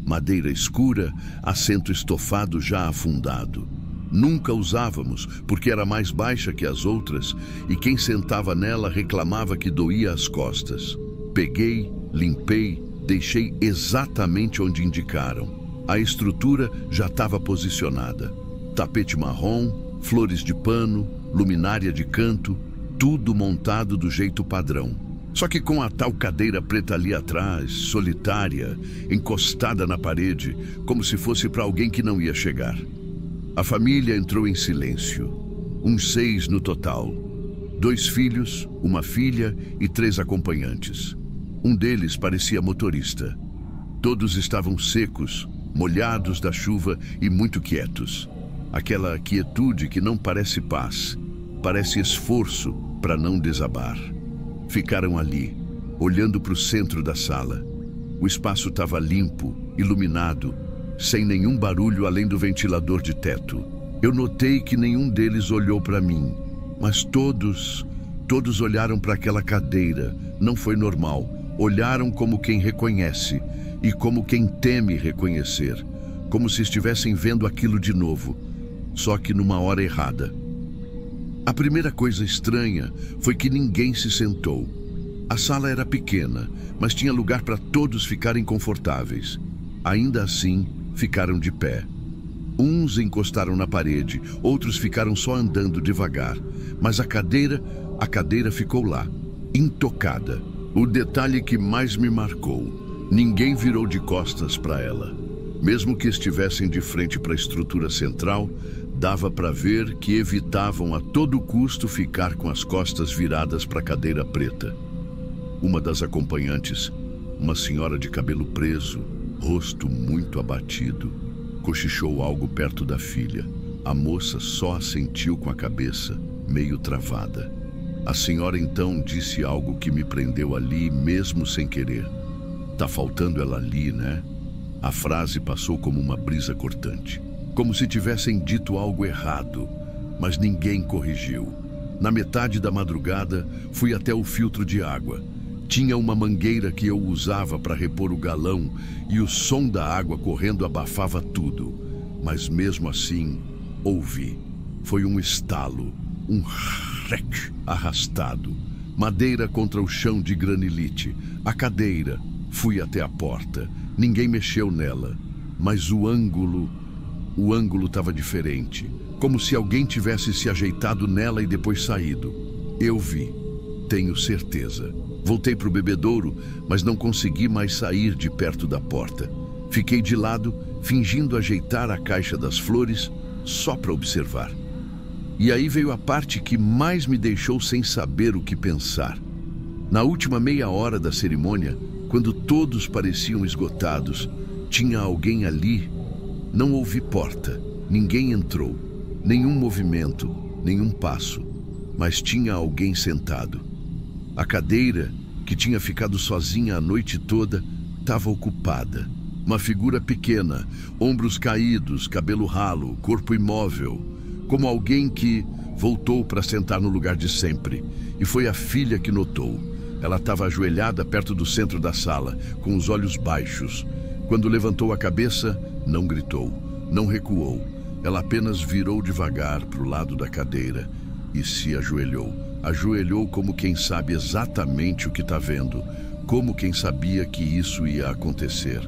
Madeira escura, assento estofado já afundado. Nunca usávamos, porque era mais baixa que as outras, e quem sentava nela reclamava que doía as costas. Peguei, limpei, deixei exatamente onde indicaram. A estrutura já estava posicionada. Tapete marrom, flores de pano, luminária de canto, tudo montado do jeito padrão. Só que com a tal cadeira preta ali atrás, solitária, encostada na parede, como se fosse para alguém que não ia chegar. A família entrou em silêncio. Uns 6 no total. 2 filhos, uma filha e 3 acompanhantes. Um deles parecia motorista. Todos estavam secos, molhados da chuva e muito quietos. Aquela quietude que não parece paz, parece esforço para não desabar. Ficaram ali, olhando para o centro da sala. O espaço estava limpo, iluminado, sem nenhum barulho além do ventilador de teto. Eu notei que nenhum deles olhou para mim, mas todos olharam para aquela cadeira. Não foi normal. Olharam como quem reconhece e como quem teme reconhecer, como se estivessem vendo aquilo de novo, só que numa hora errada. A primeira coisa estranha foi que ninguém se sentou. A sala era pequena, mas tinha lugar para todos ficarem confortáveis. Ainda assim, ficaram de pé. Uns encostaram na parede, outros ficaram só andando devagar. Mas a cadeira ficou lá, intocada. O detalhe que mais me marcou: ninguém virou de costas para ela. Mesmo que estivessem de frente para a estrutura central, dava para ver que evitavam a todo custo ficar com as costas viradas para a cadeira preta. Uma das acompanhantes, uma senhora de cabelo preso, rosto muito abatido, cochichou algo perto da filha. A moça só assentiu com a cabeça, meio travada. A senhora então disse algo que me prendeu ali, mesmo sem querer. "Tá faltando ela ali, né?" A frase passou como uma brisa cortante, como se tivessem dito algo errado, mas ninguém corrigiu. Na metade da madrugada, fui até o filtro de água. Tinha uma mangueira que eu usava para repor o galão e o som da água correndo abafava tudo. Mas mesmo assim, ouvi. Foi um estalo, um rec arrastado. Madeira contra o chão de granilite. A cadeira. Fui até a porta. Ninguém mexeu nela, mas o ângulo estava diferente, como se alguém tivesse se ajeitado nela e depois saído. Eu vi, tenho certeza. Voltei para o bebedouro, mas não consegui mais sair de perto da porta. Fiquei de lado, fingindo ajeitar a caixa das flores, só para observar. E aí veio a parte que mais me deixou sem saber o que pensar. Na última meia hora da cerimônia, quando todos pareciam esgotados, tinha alguém ali. Não houve porta, ninguém entrou, nenhum movimento, nenhum passo, mas tinha alguém sentado. A cadeira, que tinha ficado sozinha a noite toda, estava ocupada. Uma figura pequena, ombros caídos, cabelo ralo, corpo imóvel, como alguém que voltou para sentar no lugar de sempre. E foi a filha que notou. Ela estava ajoelhada perto do centro da sala, com os olhos baixos. Quando levantou a cabeça, não gritou, não recuou. Ela apenas virou devagar para o lado da cadeira e se ajoelhou. Ajoelhou como quem sabe exatamente o que está vendo, como quem sabia que isso ia acontecer.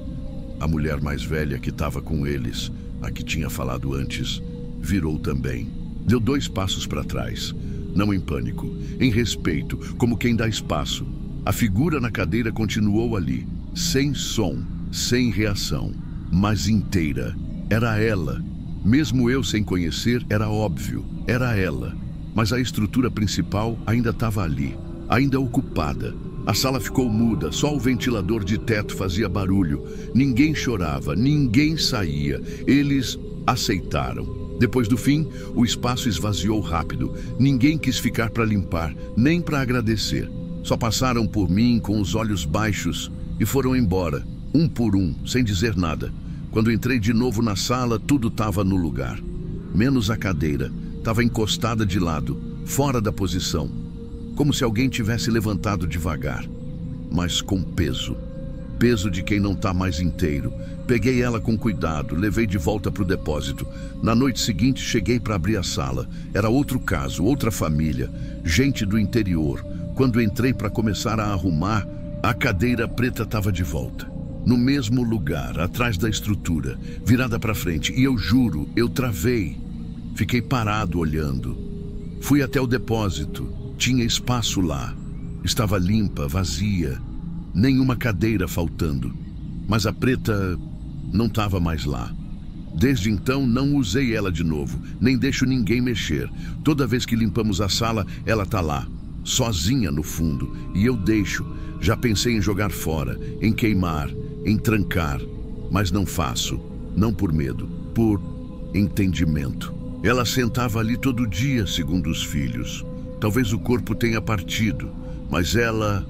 A mulher mais velha que estava com eles, a que tinha falado antes, virou também. Deu 2 passos para trás. Não em pânico, em respeito, como quem dá espaço. A figura na cadeira continuou ali, sem som, sem reação, mas inteira. Era ela. Mesmo eu sem conhecer, era óbvio, era ela. Mas a estrutura principal ainda estava ali, ainda ocupada, A sala ficou muda, só o ventilador de teto fazia barulho. Ninguém chorava, ninguém saía. Eles aceitaram. Depois do fim, o espaço esvaziou rápido. Ninguém quis ficar para limpar, nem para agradecer. Só passaram por mim com os olhos baixos e foram embora, um por um, sem dizer nada. Quando entrei de novo na sala, tudo estava no lugar. Menos a cadeira. Estava encostada de lado, fora da posição. Como se alguém tivesse levantado devagar, mas com peso. Peso de quem não está mais inteiro. Peguei ela com cuidado, levei de volta para o depósito. Na noite seguinte, cheguei para abrir a sala. Era outro caso, outra família, gente do interior. Quando entrei para começar a arrumar, a cadeira preta estava de volta. No mesmo lugar, atrás da estrutura, virada para frente. E eu juro, eu travei. Fiquei parado olhando. Fui até o depósito. Tinha espaço lá. Estava limpa, vazia. Nenhuma cadeira faltando. Mas a preta não estava mais lá. Desde então, não usei ela de novo. Nem deixo ninguém mexer. Toda vez que limpamos a sala, ela está lá. Sozinha no fundo. E eu deixo. Já pensei em jogar fora, em queimar, em trancar. Mas não faço. Não por medo. Por entendimento. Ela sentava ali todo dia, segundo os filhos. Talvez o corpo tenha partido, mas ela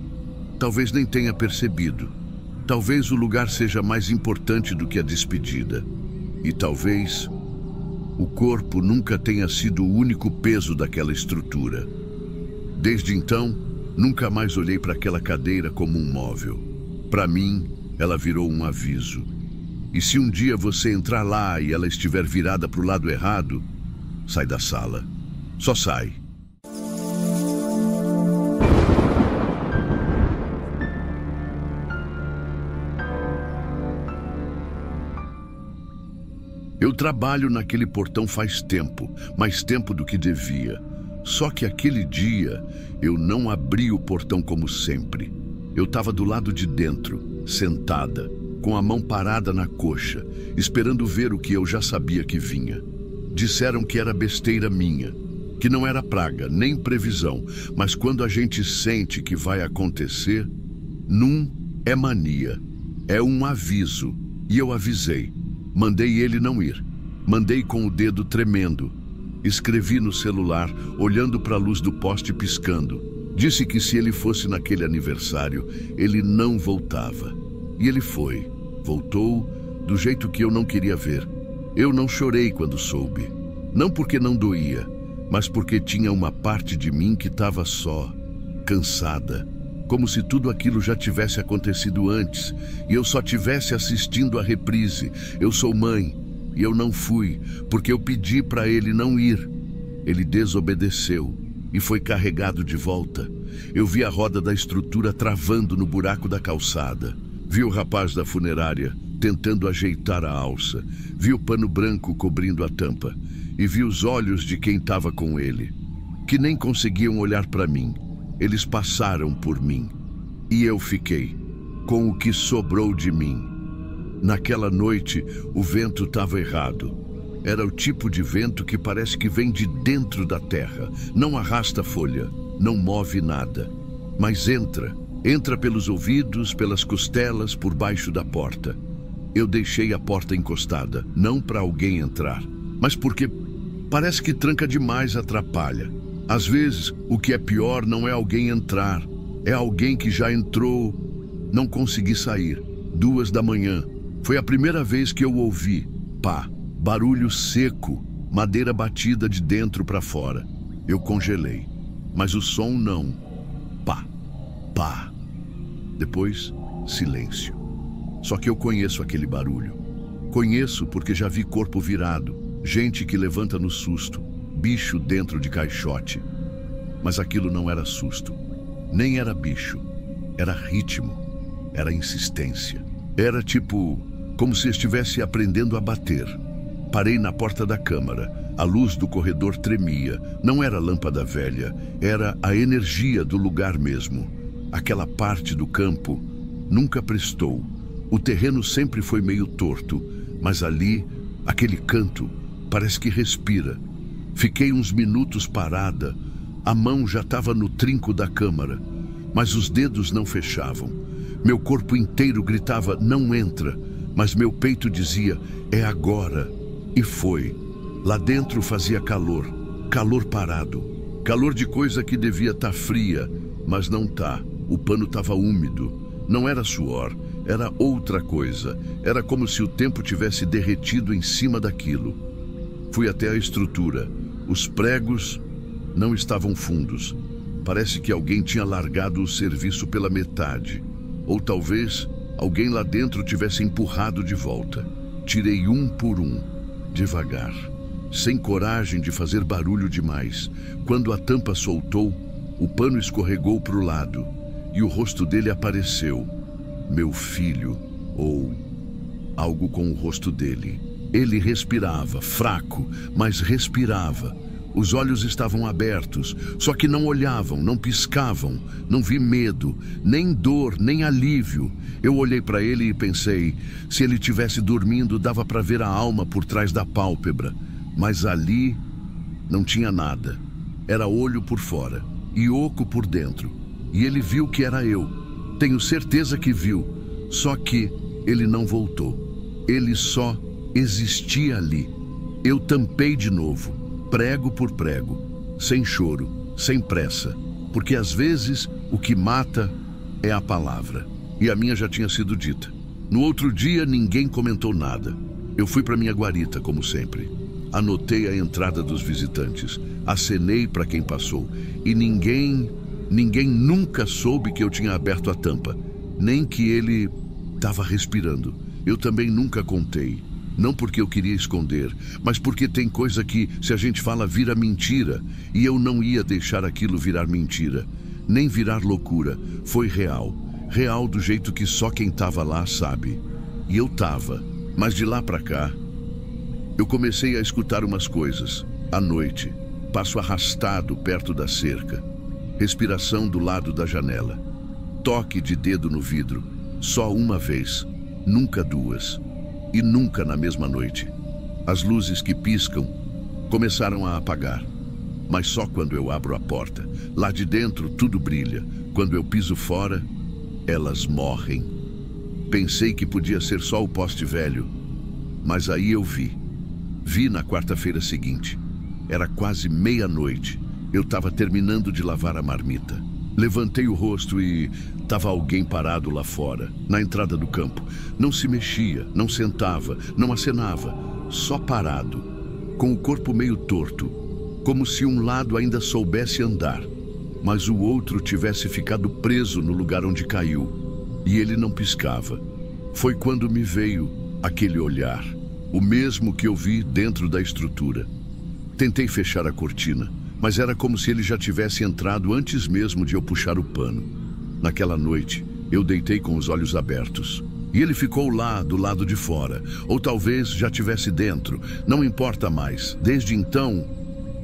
talvez nem tenha percebido. Talvez o lugar seja mais importante do que a despedida. E talvez o corpo nunca tenha sido o único peso daquela estrutura. Desde então, nunca mais olhei para aquela cadeira como um móvel. Para mim, ela virou um aviso. E se um dia você entrar lá e ela estiver virada para o lado errado, sai da sala. Só sai. Eu trabalho naquele portão faz tempo, mais tempo do que devia. Só que aquele dia eu não abri o portão como sempre. Eu estava do lado de dentro, sentada, com a mão parada na coxa, esperando ver o que eu já sabia que vinha. Disseram que era besteira minha, que não era praga, nem previsão, mas quando a gente sente que vai acontecer, não é mania, é um aviso. E eu avisei. Mandei ele não ir. Mandei com o dedo tremendo. Escrevi no celular, olhando para a luz do poste piscando. Disse que se ele fosse naquele aniversário, ele não voltava. E ele foi. Voltou do jeito que eu não queria ver. Eu não chorei quando soube. Não porque não doía, mas porque tinha uma parte de mim que estava só, cansada. Como se tudo aquilo já tivesse acontecido antes e eu só tivesse assistindo a reprise. Eu sou mãe e eu não fui, porque eu pedi para ele não ir. Ele desobedeceu e foi carregado de volta. Eu vi a roda da estrutura travando no buraco da calçada. Vi o rapaz da funerária tentando ajeitar a alça. Vi o pano branco cobrindo a tampa. E vi os olhos de quem estava com ele, que nem conseguiam olhar para mim. Eles passaram por mim. E eu fiquei com o que sobrou de mim. Naquela noite, o vento estava errado. Era o tipo de vento que parece que vem de dentro da terra. Não arrasta folha, não move nada. Mas entra pelos ouvidos, pelas costelas, por baixo da porta. Eu deixei a porta encostada, não para alguém entrar, mas porque parece que tranca demais atrapalha. Às vezes, o que é pior não é alguém entrar, é alguém que já entrou. Não consegui sair. 2 da manhã. Foi a primeira vez que eu ouvi, pá, barulho seco, madeira batida de dentro para fora. Eu congelei, mas o som não. Pá, pá. Depois, silêncio. Só que eu conheço aquele barulho. Conheço porque já vi corpo virado, gente que levanta no susto, bicho dentro de caixote. Mas aquilo não era susto, nem era bicho, era ritmo, era insistência. Era tipo, como se estivesse aprendendo a bater. Parei na porta da câmara, a luz do corredor tremia. Não era lâmpada velha, era a energia do lugar mesmo. Aquela parte do campo nunca prestou. O terreno sempre foi meio torto, mas ali, aquele canto, parece que respira. Fiquei uns minutos parada. A mão já estava no trinco da câmara. mas os dedos não fechavam. Meu corpo inteiro gritava, não entra, mas meu peito dizia, é agora. E foi. Lá dentro fazia calor, calor parado, calor de coisa que devia estar fria, mas não tá. O pano estava úmido. Não era suor, era outra coisa. Era como se o tempo tivesse derretido em cima daquilo. Fui até a estrutura. Os pregos não estavam fundos. Parece que alguém tinha largado o serviço pela metade. Ou talvez alguém lá dentro tivesse empurrado de volta. Tirei um por um, devagar, sem coragem de fazer barulho demais. Quando a tampa soltou, o pano escorregou para o lado e o rosto dele apareceu. Meu filho, ou algo com o rosto dele. Ele respirava, fraco, mas respirava. Os olhos estavam abertos, só que não olhavam, não piscavam. Não vi medo, nem dor, nem alívio. Eu olhei para ele e pensei, se ele tivesse dormindo, dava para ver a alma por trás da pálpebra. Mas ali não tinha nada. Era olho por fora e oco por dentro. E ele viu que era eu. Tenho certeza que viu. Só que ele não voltou. Ele só existia ali. Eu tampei de novo, prego por prego, sem choro, sem pressa. Porque às vezes o que mata é a palavra. E a minha já tinha sido dita. No outro dia ninguém comentou nada. Eu fui para minha guarita, como sempre. Anotei a entrada dos visitantes. Acenei para quem passou. E ninguém nunca soube que eu tinha aberto a tampa. Nem que ele estava respirando. Eu também nunca contei. Não porque eu queria esconder, mas porque tem coisa que, se a gente fala, vira mentira. E eu não ia deixar aquilo virar mentira. Nem virar loucura. Foi real. Real do jeito que só quem estava lá sabe. E eu estava. Mas de lá para cá, eu comecei a escutar umas coisas. À noite, passo arrastado perto da cerca. Respiração do lado da janela. Toque de dedo no vidro. Só uma vez. Nunca duas. E nunca na mesma noite. As luzes que piscam começaram a apagar. Mas só quando eu abro a porta. Lá de dentro tudo brilha. Quando eu piso fora, elas morrem. Pensei que podia ser só o poste velho. Mas aí eu vi. Vi na quarta-feira seguinte. Era quase meia-noite. Eu estava terminando de lavar a marmita. Levantei o rosto e estava alguém parado lá fora, na entrada do campo. Não se mexia, não sentava, não acenava, só parado, com o corpo meio torto, como se um lado ainda soubesse andar, mas o outro tivesse ficado preso no lugar onde caiu. E ele não piscava. Foi quando me veio aquele olhar, o mesmo que eu vi dentro da estrutura. Tentei fechar a cortina, mas era como se ele já tivesse entrado antes mesmo de eu puxar o pano. Naquela noite, eu deitei com os olhos abertos. E ele ficou lá, do lado de fora. Ou talvez já tivesse dentro. Não importa mais. Desde então,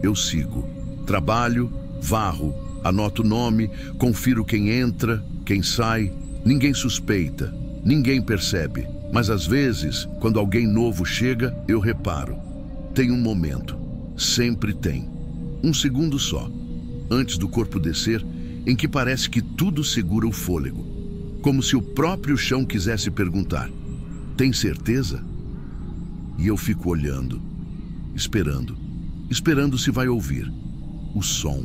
eu sigo. Trabalho, varro, anoto o nome, confiro quem entra, quem sai. Ninguém suspeita, ninguém percebe. Mas às vezes, quando alguém novo chega, eu reparo. Tem um momento. Sempre tem. Um segundo só, antes do corpo descer, em que parece que tudo segura o fôlego. Como se o próprio chão quisesse perguntar, tem certeza? E eu fico olhando, esperando se vai ouvir. O som,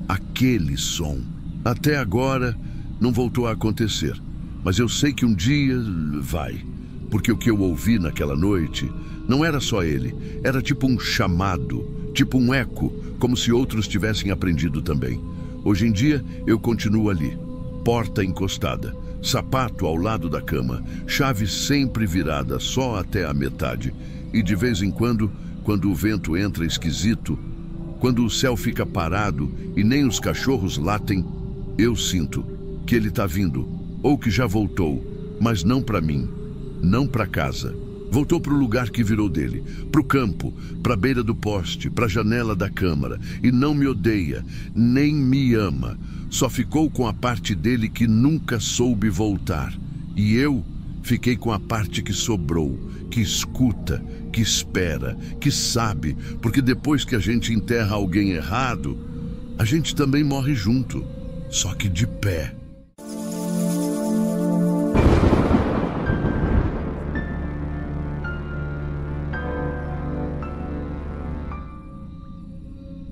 aquele som. Até agora não voltou a acontecer, mas eu sei que um dia vai. Porque o que eu ouvi naquela noite não era só ele, era tipo um chamado, tipo um eco, como se outros tivessem aprendido também. Hoje em dia, eu continuo ali. Porta encostada, sapato ao lado da cama, chave sempre virada só até a metade. E de vez em quando o vento entra esquisito, quando o céu fica parado e nem os cachorros latem, eu sinto que ele está vindo, ou que já voltou, mas não para mim, não para casa. Voltou para o lugar que virou dele, para o campo, para a beira do poste, para a janela da câmara. E não me odeia, nem me ama. Só ficou com a parte dele que nunca soube voltar. E eu fiquei com a parte que sobrou, que escuta, que espera, que sabe. Porque depois que a gente enterra alguém errado, a gente também morre junto, só que de pé.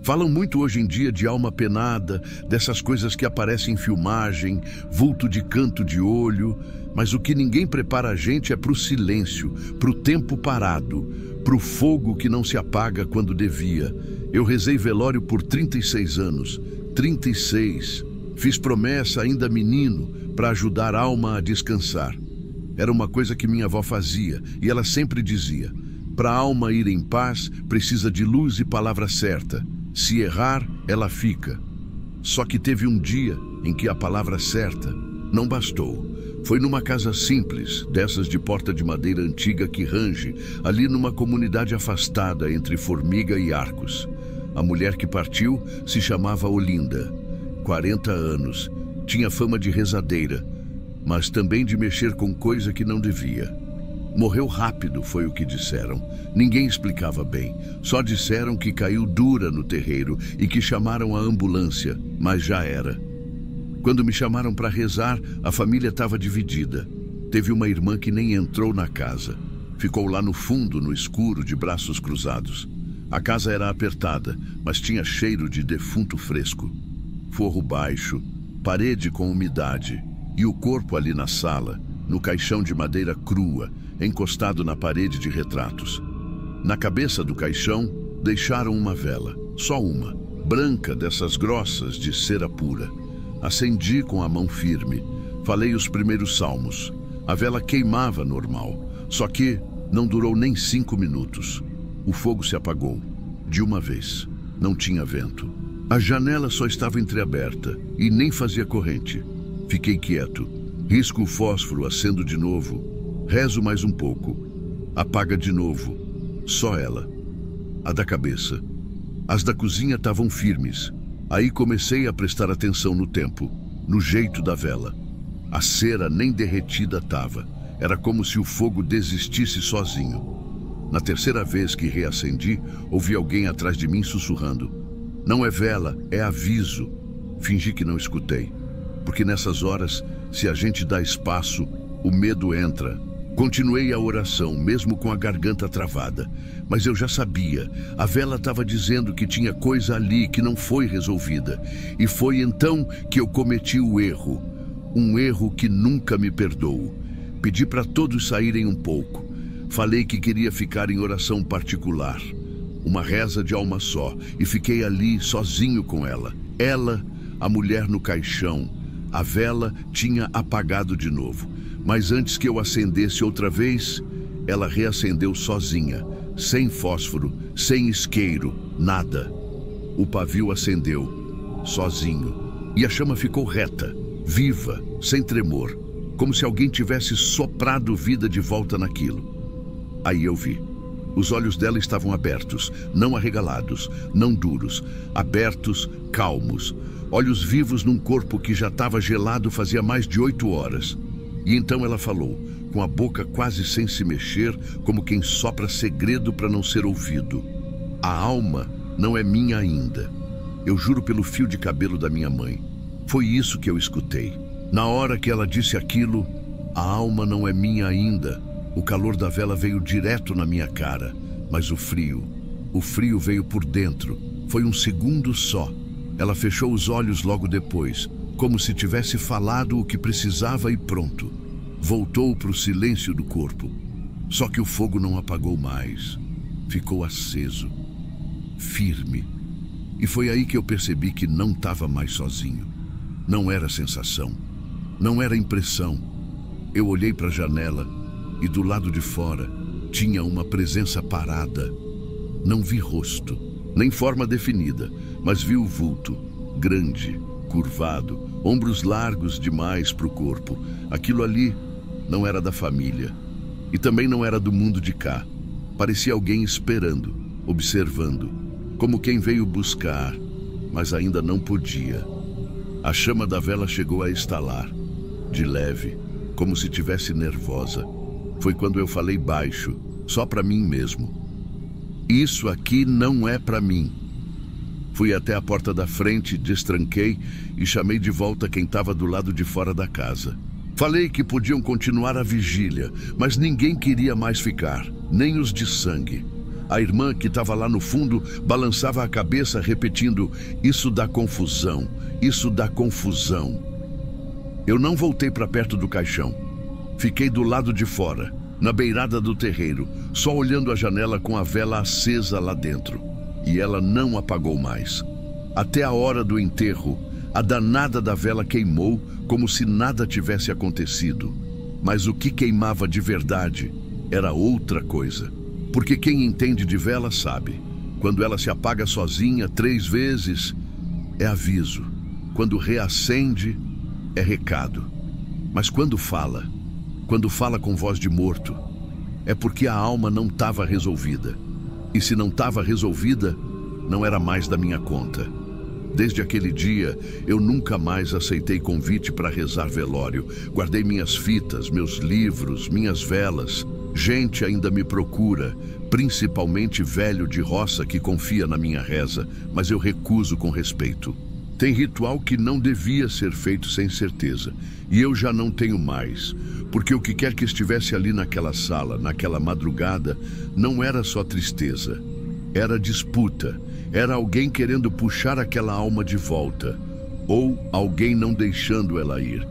Falam muito hoje em dia de alma penada, dessas coisas que aparecem em filmagem, vulto de canto de olho, mas o que ninguém prepara a gente é para o silêncio, para o tempo parado, para o fogo que não se apaga quando devia. Eu rezei velório por 36 anos, 36. Fiz promessa ainda menino para ajudar a alma a descansar. Era uma coisa que minha avó fazia e ela sempre dizia: para a alma ir em paz, precisa de luz e palavra certa. Se errar, ela fica. Só que teve um dia em que a palavra certa não bastou. Foi numa casa simples, dessas de porta de madeira antiga que range, ali numa comunidade afastada entre Formiga e Arcos. A mulher que partiu se chamava Olinda. 40 anos, tinha fama de rezadeira, mas também de mexer com coisa que não devia. Morreu rápido, foi o que disseram. Ninguém explicava bem. Só disseram que caiu dura no terreiro e que chamaram a ambulância, mas já era. Quando me chamaram para rezar, a família estava dividida. Teve uma irmã que nem entrou na casa. Ficou lá no fundo, no escuro, de braços cruzados. A casa era apertada, mas tinha cheiro de defunto fresco. Forro baixo, parede com umidade e o corpo ali na sala, no caixão de madeira crua, encostado na parede de retratos. Na cabeça do caixão, deixaram uma vela, só uma, branca dessas grossas de cera pura. Acendi com a mão firme, falei os primeiros salmos. A vela queimava normal, só que não durou nem 5 minutos. O fogo se apagou, de uma vez. Não tinha vento. A janela só estava entreaberta e nem fazia corrente. Fiquei quieto. Risco o fósforo, acendo de novo. Rezo mais um pouco. Apaga de novo. Só ela. A da cabeça. As da cozinha estavam firmes. Aí comecei a prestar atenção no tempo, no jeito da vela. A cera nem derretida estava. Era como se o fogo desistisse sozinho. Na terceira vez que reacendi, ouvi alguém atrás de mim sussurrando: não é vela, é aviso. Fingi que não escutei, porque nessas horas, se a gente dá espaço, o medo entra. Continuei a oração, mesmo com a garganta travada, mas eu já sabia. A vela estava dizendo que tinha coisa ali que não foi resolvida. E foi então que eu cometi o erro. Um erro que nunca me perdoo. Pedi para todos saírem um pouco. Falei que queria ficar em oração particular. Uma reza de alma só, e fiquei ali sozinho com ela. Ela, a mulher no caixão. A vela tinha apagado de novo, mas antes que eu acendesse outra vez, ela reacendeu sozinha, sem fósforo, sem isqueiro, nada. O pavio acendeu, sozinho, e a chama ficou reta, viva, sem tremor, como se alguém tivesse soprado vida de volta naquilo. Aí eu vi. Os olhos dela estavam abertos, não arregalados, não duros, abertos, calmos. Olhos vivos num corpo que já estava gelado fazia mais de 8 horas. E então ela falou, com a boca quase sem se mexer, como quem sopra segredo para não ser ouvido: a alma não é minha ainda. Eu juro pelo fio de cabelo da minha mãe. Foi isso que eu escutei. Na hora que ela disse aquilo, a alma não é minha ainda, o calor da vela veio direto na minha cara, mas o frio veio por dentro. Foi um segundo só. Ela fechou os olhos logo depois, como se tivesse falado o que precisava e pronto. Voltou para o silêncio do corpo. Só que o fogo não apagou mais. Ficou aceso, firme. E foi aí que eu percebi que não estava mais sozinho. Não era sensação, não era impressão. Eu olhei para a janela e do lado de fora tinha uma presença parada. Não vi rosto, nem forma definida, mas vi o vulto, grande, curvado, ombros largos demais para o corpo. Aquilo ali não era da família e também não era do mundo de cá. Parecia alguém esperando, observando, como quem veio buscar, mas ainda não podia. A chama da vela chegou a estalar, de leve, como se tivesse nervosa. Foi quando eu falei baixo, só para mim mesmo: isso aqui não é para mim. Fui até a porta da frente, destranquei e chamei de volta quem estava do lado de fora da casa. Falei que podiam continuar a vigília, mas ninguém queria mais ficar, nem os de sangue. A irmã, que estava lá no fundo, balançava a cabeça, repetindo: "Isso dá confusão, isso dá confusão." Eu não voltei para perto do caixão. Fiquei do lado de fora, na beirada do terreiro, só olhando a janela com a vela acesa lá dentro. E ela não apagou mais. Até a hora do enterro, a danada da vela queimou como se nada tivesse acontecido. Mas o que queimava de verdade era outra coisa. Porque quem entende de vela sabe. Quando ela se apaga sozinha 3 vezes, é aviso. Quando reacende, é recado. Mas quando fala com voz de morto, é porque a alma não estava resolvida. E se não estava resolvida, não era mais da minha conta. Desde aquele dia, eu nunca mais aceitei convite para rezar velório. Guardei minhas fitas, meus livros, minhas velas. Gente ainda me procura, principalmente velho de roça que confia na minha reza, mas eu recuso com respeito. Tem ritual que não devia ser feito sem certeza, e eu já não tenho mais, porque o que quer que estivesse ali naquela sala, naquela madrugada, não era só tristeza, era disputa, era alguém querendo puxar aquela alma de volta, ou alguém não deixando ela ir.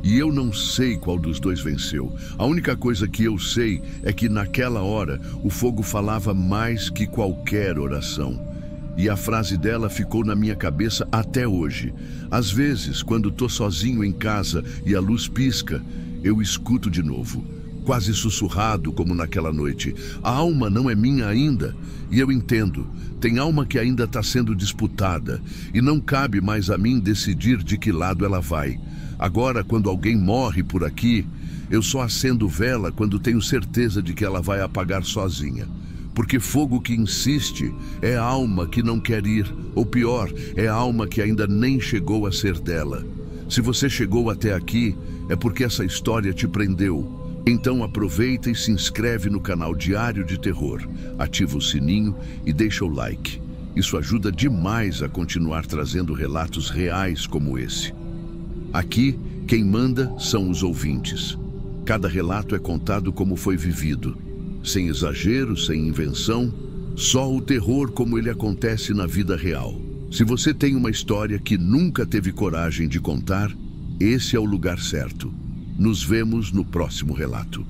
E eu não sei qual dos dois venceu. A única coisa que eu sei é que naquela hora o fogo falava mais que qualquer oração. E a frase dela ficou na minha cabeça até hoje. Às vezes, quando estou sozinho em casa e a luz pisca, eu escuto de novo, quase sussurrado como naquela noite: "A alma não é minha ainda." E eu entendo, tem alma que ainda está sendo disputada, e não cabe mais a mim decidir de que lado ela vai. Agora, quando alguém morre por aqui, eu só acendo vela quando tenho certeza de que ela vai apagar sozinha. Porque fogo que insiste é a alma que não quer ir, ou pior, é a alma que ainda nem chegou a ser dela. Se você chegou até aqui, é porque essa história te prendeu. Então aproveita e se inscreve no canal Diário de Terror, ativa o sininho e deixa o like. Isso ajuda demais a continuar trazendo relatos reais como esse. Aqui, quem manda são os ouvintes. Cada relato é contado como foi vivido, sem exagero, sem invenção, só o terror como ele acontece na vida real. Se você tem uma história que nunca teve coragem de contar, esse é o lugar certo. Nos vemos no próximo relato.